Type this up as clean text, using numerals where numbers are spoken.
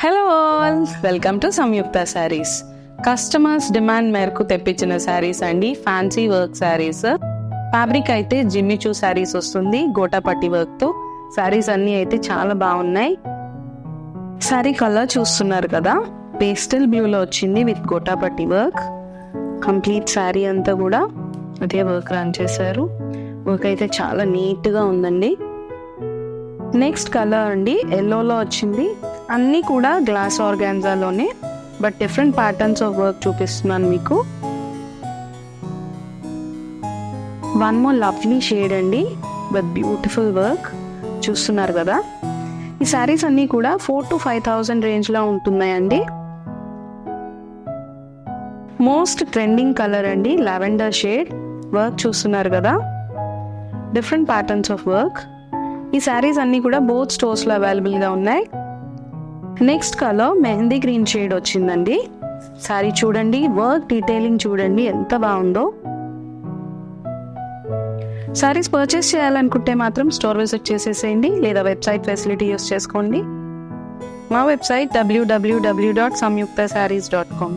Hello all, welcome to Samyukta sarees. Customers demand మేరకు తెప్పించిన శారీస్ అండి. Fancy work sarees. ఫ్యాబ్రిక్ అయితే జిమ్మిచూ శారీస్ వస్తుంది గోటాపట్టి వర్క్ తో. శారీస్ అన్ని అయితే చాలా బాగున్నాయి. శారీ కలర్ చూస్తున్నారు కదా, పేస్టల్ బ్లూలో వచ్చింది with gota patti work. Complete sari అంతా కూడా అదే వర్క్ రన్ చేశారు. వర్క్ అయితే చాలా నీట్గా ఉందండి. నెక్స్ట్ కలర్ అండి ఎల్లోలో వచ్చింది. అన్నీ కూడా గ్లాస్ ఆర్గాన్జాలోనే, but different patterns of work చూపిస్తున్నాను మీకు. వన్ మోర్ లవ్లీ షేడ్ అండి విత్ బ్యూటిఫుల్ వర్క్ చూస్తున్నారు కదా. ఈ శారీస్ అన్నీ కూడా 4,000 to 5,000 రేంజ్లో ఉంటున్నాయండి. మోస్ట్ ట్రెండింగ్ కలర్ అండి లావెండర్ షేడ్. వర్క్ చూస్తున్నారు కదా, డిఫరెంట్ ప్యాటర్న్స్ ఆఫ్ వర్క్. ఈ శారీస్ అన్నీ కూడా బోత్ స్టోర్స్లో అవైలబుల్గా ఉన్నాయి. Next colour mehndi green shade వచ్చిందండి. శారీ చూడండి, వర్క్ డీటెయిలింగ్ చూడండి ఎంత బాగుందో. శారీస్ పర్చేస్ చేయాలనుకుంటే మాత్రం స్టోర్ విజిట్ చేసేసేయండి, లేదా వెబ్సైట్ ఫెసిలిటీ యూస్ చేసుకోండి. మా వెబ్సైట్ www.samyuktasarees.com.